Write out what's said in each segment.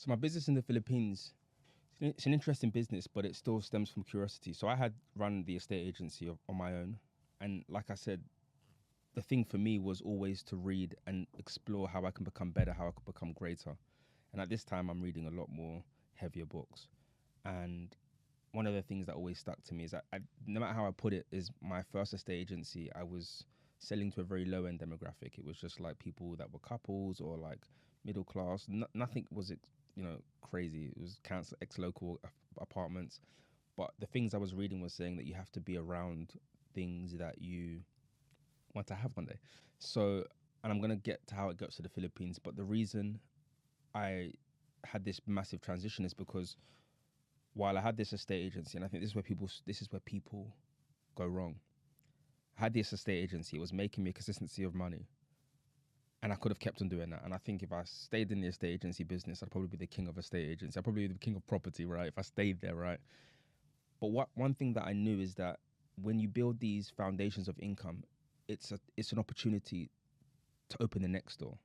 So my business in the Philippines, it's an interesting business, but it still stems from curiosity. So I had run the estate agency on my own. And like I said, the thing for me was always to read and explore how I can become better, how I could become greater. And at this time, I'm reading a lot more heavier books. And one of the things that always stuck to me is that no matter how I put it, is my first estate agency, I was selling to a very low end demographic. It was just like people that were couples or like middle class. Nothing was, crazy. It was council ex-local apartments. But the things I was reading was saying that you have to be around things that you want to have one day. So, and I'm going to get to how it gets to the Philippines. But the reason I had this massive transition is because while I had this estate agency, and I think this is where people go wrong. I had this estate agency, it was making me a consistency of money. And I could have kept on doing that. And I think if I stayed in the estate agency business, I'd probably be the king of estate agents. I'd probably be the king of property, right? If I stayed there, right? But one thing that I knew is that when you build these foundations of income, it's an opportunity to open the next door,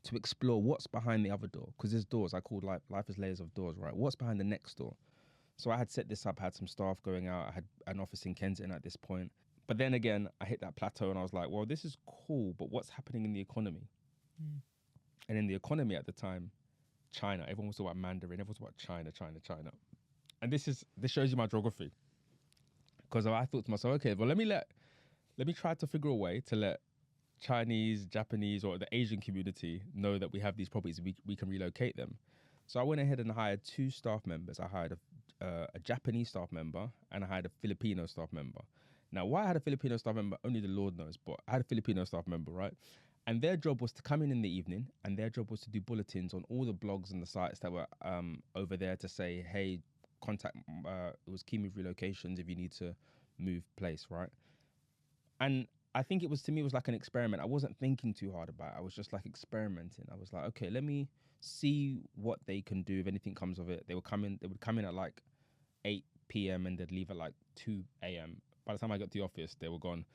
to explore what's behind the other door. Because there's doors, I call life is layers of doors, right? What's behind the next door? So I had set this up, I had some staff going out, I had an office in Kensington at this point. But then again, I hit that plateau and I was like, well, this is cool, but what's happening in the economy? Mm. And in the economy at the time, China, everyone was talking about Mandarin, everyone was talking about China. And this shows you my geography. Because I thought to myself, okay, well, let me try to figure a way to let Chinese, Japanese, or the Asian community know that we have these properties, we can relocate them. So I went ahead and hired 2 staff members. I hired a Japanese staff member and I hired a Filipino staff member. Now, why I had a Filipino staff member, only the Lord knows, but I had a Filipino staff member, right? And their job was to come in the evening and their job was to do bulletins on all the blogs and the sites that were over there to say, hey, contact, it was key move relocations if you need to move place, right? And I think it was like an experiment. I wasn't thinking too hard about it. I was just like experimenting. I was like, okay, let me see what they can do if anything comes of it. They would come in at like 8 p.m. and they'd leave at like 2 a.m. By the time I got to the office, they were gone.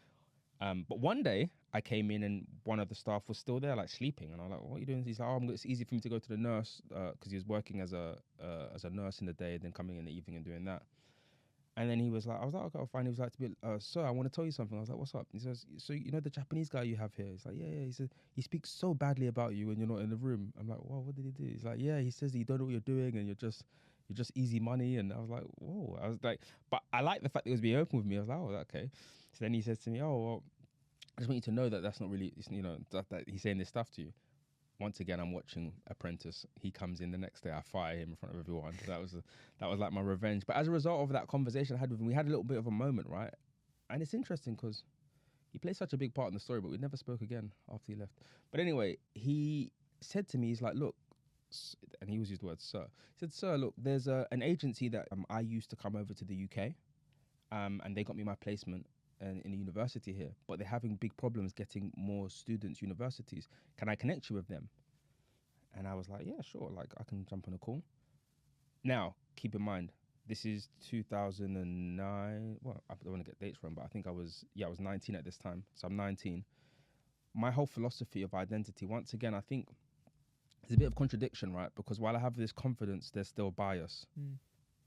But one day I came in and one of the staff was still there, like sleeping. And I was like, what are you doing? He's like, oh, it's easy for me to go to the nurse because he was working as a nurse in the day, then coming in the evening and doing that. And then he was like, I was like, okay, fine. He was like, sir, I want to tell you something. I was like, what's up? He says, so you know the Japanese guy you have here? He's like, yeah. He said, he speaks so badly about you when you're not in the room. I'm like, well, what did he do? He's like, yeah, he says that you don't know what you're doing and you're just easy money. And I was like, whoa. I was like, but I like the fact that he was being open with me. I was like, oh, okay. So then he says to me, oh, well, I just want you to know that that's not really, that he's saying this stuff to you. Once again, I'm watching Apprentice. He comes in the next day. I fire him in front of everyone. That was like my revenge. But as a result of that conversation I had with him, we had a little bit of a moment, right? And it's interesting because he plays such a big part in the story, but we never spoke again after he left. But anyway, he said to me, he's like, look, and he always used the word sir. He said, sir, look, there's an agency that I used to come over to the UK, and they got me my placement in a university here, but they're having big problems getting more students universities. Can I connect you with them? And I was like, yeah, sure. Like I can jump on a call. Now, keep in mind, this is 2009. Well, I don't want to get dates wrong, but I think I was 19 at this time. So I'm 19. My whole philosophy of identity, once again, I think there's a bit of contradiction, right? Because while I have this confidence, there's still bias. Mm.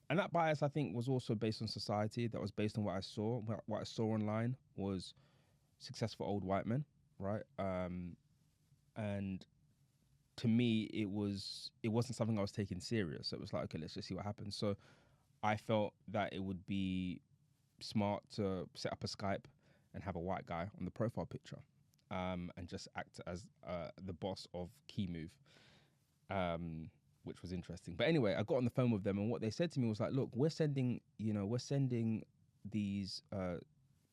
And that bias, I think, was also based on society. That was based on what I saw. What I saw online was successful old white men, right? And to me, it wasn't something I was taking serious. So it was like, okay, let's just see what happens. So I felt that it would be smart to set up a Skype and have a white guy on the profile picture, and just act as the boss of Key Move. Which was interesting. But anyway, I got on the phone with them and what they said to me was like, look, we're sending these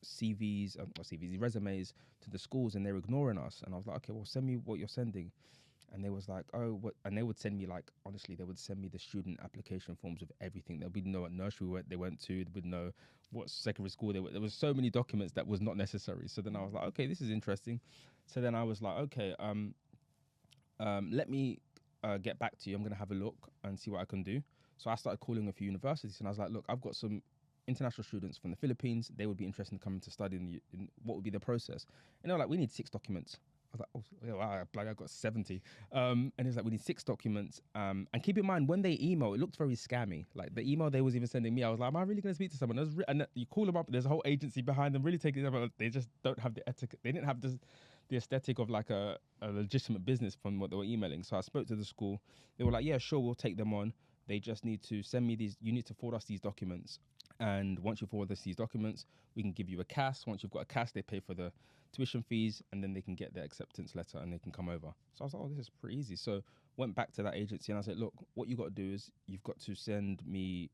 these resumes to the schools and they're ignoring us. And I was like, okay, well, send me what you're sending. And they was like, oh, what? And they would send me like, honestly, they would send me the student application forms of everything. There would know what nursery they went to, they would know what secondary school they were. There was so many documents that was not necessary. So then I was like, okay, this is interesting. So then I was like, okay, let me get back to you. I'm going to have a look and see what I can do. So I started calling a few universities and I was like, look, I've got some international students from the Philippines. They would be interested in coming to study in what would be the process. And they were like, we need 6 documents. I was like, oh, yeah, wow, like I got 70. And he was like, we need 6 documents. And keep in mind, when they email, it looked very scammy. Like the email they was even sending me, I was like, am I really going to speak to someone? And you call them up, there's a whole agency behind them, really taking them, they just don't have the etiquette. They didn't have the aesthetic of like a legitimate business from what they were emailing. So I spoke to the school. They were like, yeah, sure, we'll take them on. They just need to send me these, you need to forward us these documents. And once you forward us these documents, we can give you a CAS. Once you've got a CAS, they pay for the tuition fees, and then they can get their acceptance letter and they can come over. So I was like, oh, this is pretty easy. So went back to that agency and I said, look, what you got to do is you've got to send me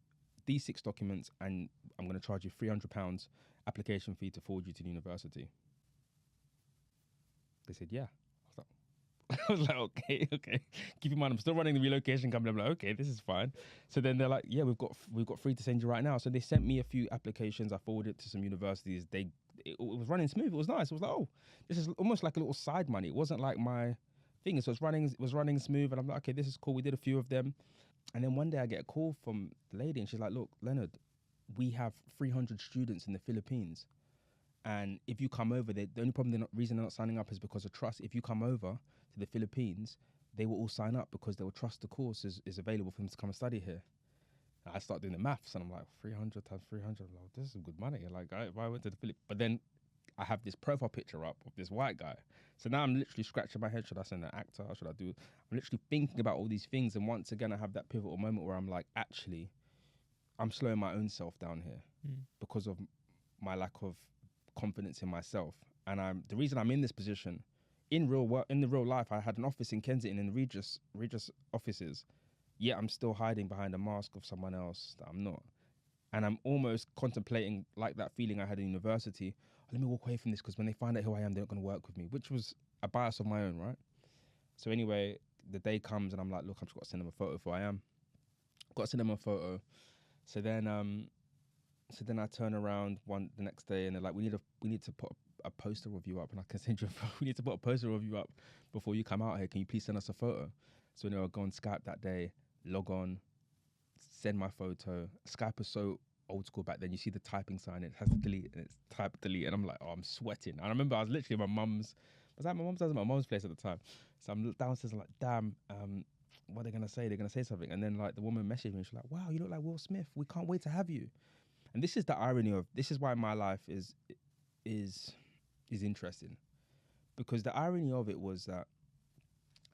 these 6 documents and I'm going to charge you £300 application fee to forward you to the university. They said, yeah. I was like, okay. Keep in mind, I'm still running the relocation company. I'm like, okay, this is fine. So then they're like, yeah, we've got 3 to send you right now. So they sent me a few applications. I forwarded it to some universities. It was running smooth. It was nice. It was like, oh, this is almost like a little side money. It wasn't like my thing. So it was running smooth. And I'm like, okay, this is cool. We did a few of them. And then one day I get a call from the lady and she's like, look, Leonard, we have 300 students in the Philippines. And if you come over, the only reason they're not signing up is because of trust. If you come over to the Philippines, they will all sign up because they will trust the course is available for them to come and study here. And I start doing the maths and I'm like, 300 times 300, I'm like, this is good money. Like, if I went to the Philippines, but then I have this profile picture up of this white guy. So now I'm literally scratching my head. Should I send an actor? Should I do? I'm literally thinking about all these things. And once again, I have that pivotal moment where I'm like, actually, I'm slowing my own self down here because of my lack of confidence in myself. And the reason I'm in this position in the real life, I had an office in Kensington in the Regis offices, yet I'm still hiding behind a mask of someone else that I'm not. And I'm almost contemplating like that feeling I had in university. Oh, let me walk away from this because when they find out who I am, they're not going to work with me, which was a bias of my own, right? So anyway, the day comes and I'm like, look, I've just got to send them a photo of who I am. Got to send them a photo. So then I turn around the next day and they're like, we need to put a poster of you up, and I can send you we need to put a poster of you up before you come out here. Can you please send us a photo? So I'll go on Skype that day, log on, send my photo. Skype was so old school back then. You see the typing sign, it has to delete, and it's type delete, and I'm like, oh, I'm sweating. And I remember I was literally at my mum's place at the time. So I'm downstairs, I'm like, damn, what are they gonna say? They're gonna say something. And then like the woman messaged me, she's like, wow, you look like Will Smith. We can't wait to have you. And this is the irony of this is why my life is interesting, because the irony of it was that,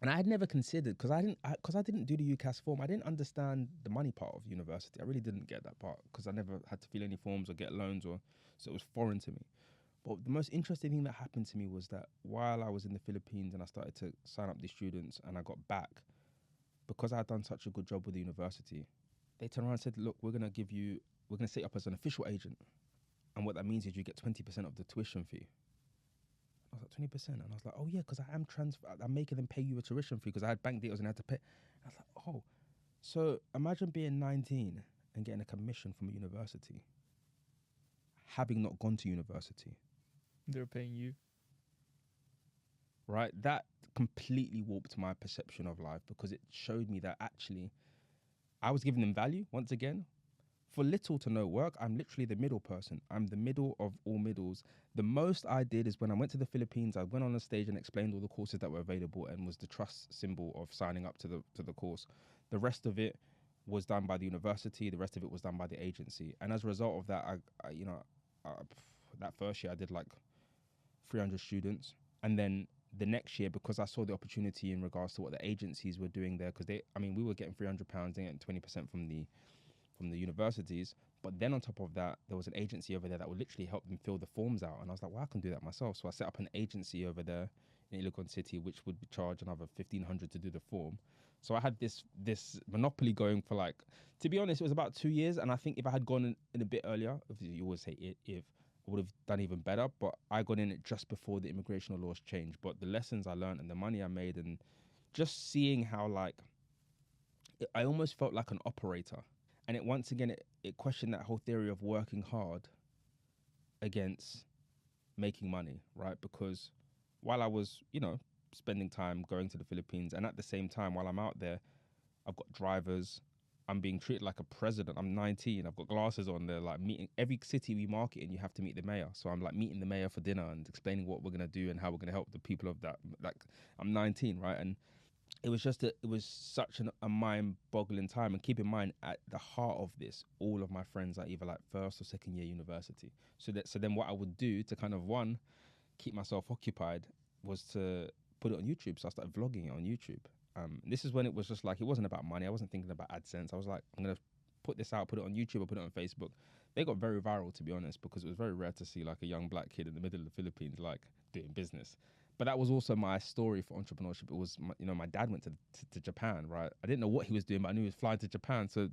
and I had never considered, because I didn't do the UCAS form. I didn't understand the money part of university. I really didn't get that part because I never had to fill any forms or get loans, so it was foreign to me. But the most interesting thing that happened to me was that while I was in the Philippines and I started to sign up these students and I got back, because I had done such a good job with the university, they turned around and said, look, we're going to set you up as an official agent. And what that means is you get 20% of the tuition fee. I was like, 20%? And I was like, oh yeah, because I'm making them pay you a tuition fee because I had bank details and I had to pay. I was like, oh. So imagine being 19 and getting a commission from a university, having not gone to university. They're paying you. Right? That completely warped my perception of life because it showed me that actually I was giving them value once again. For little to no work, I'm literally the middle person. I'm the middle of all middles. The most I did is when I went to the Philippines, I went on a stage and explained all the courses that were available and was the trust symbol of signing up to the course. The rest of it was done by the university. The rest of it was done by the agency. And as a result of that, that first year I did like 300 students. And then the next year, because I saw the opportunity in regards to what the agencies were doing there, because we were getting £300, they getting 20% from the universities, but then on top of that there was an agency over there that would literally help them fill the forms out, and I was like, well, I can do that myself. So I set up an agency over there in Iligan City, which would charge another 1,500 to do the form. So I had this monopoly going for, like, to be honest, it was about 2 years, and I think if I had gone in a bit earlier, you always say if I would have done even better, but I got in it just before the immigration laws changed. But the lessons I learned and the money I made, and just seeing how, like, I almost felt like an operator. And once again, it questioned that whole theory of working hard against making money, right? Because while I was, spending time going to the Philippines, and at the same time, while I'm out there, I've got drivers, I'm being treated like a president. I'm 19. I've got glasses on. They're like meeting every city we market in. You have to meet the mayor. So I'm like meeting the mayor for dinner and explaining what we're gonna do and how we're gonna help the people of that. Like I'm 19, right? And it was just it was such a mind-boggling time. And keep in mind, at the heart of this, all of my friends are either like first or second year university. So then what I would do to kind of one keep myself occupied was to put it on YouTube. So I started vlogging it on YouTube. This is when it was just like, it wasn't about money. I wasn't thinking about AdSense. I was like, I'm going to put this out, put it on YouTube, or put it on Facebook. They got very viral, to be honest, because it was very rare to see like a young black kid in the middle of the Philippines, like doing business. But that was also my story for entrepreneurship. It was, my dad went to Japan, right? I didn't know what he was doing, but I knew he was flying to Japan. So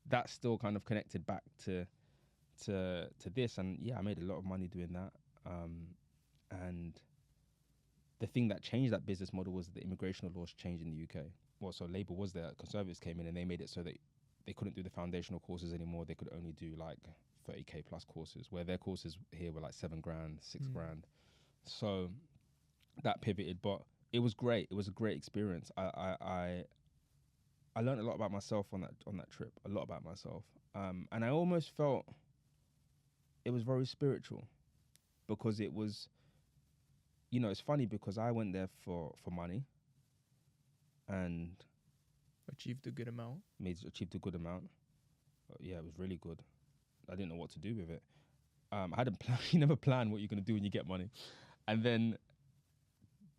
that still kind of connected back to this. And yeah, I made a lot of money doing that. And the thing that changed that business model was the immigration laws changed in the UK. Well, so Labour was there, Conservatives came in and they made it so that they couldn't do the foundational courses anymore. They could only do like 30K plus courses, where their courses here were like $7,000, $6,000. So that pivoted, but it was great. It was a great experience. I learned a lot about myself on that trip, a lot about myself. And I almost felt it was very spiritual, because it was, it's funny because I went there for money and Achieved a good amount. achieved a good amount. But yeah, it was really good. I didn't know what to do with it. I hadn't planned. You never plan what you're going to do when you get money. And then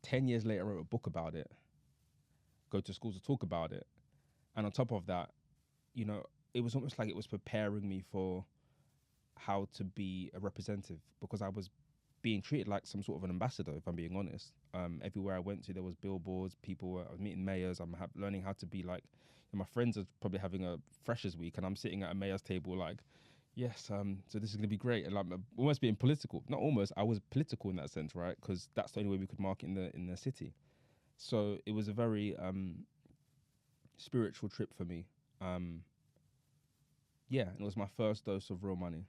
10 years later, I wrote a book about it, go to schools to talk about it. And on top of that, it was almost like it was preparing me for how to be a representative, because I was being treated like some sort of an ambassador, if I'm being honest. Everywhere I went to, there was billboards, I was meeting mayors, I'm learning how to be like, my friends are probably having a freshers week and I'm sitting at a mayor's table like, yes, so this is going to be great. And I'm almost being political. Not almost, I was political in that sense, right? Because that's the only way we could market in the city. So it was a very spiritual trip for me. Yeah, and it was my first dose of real money.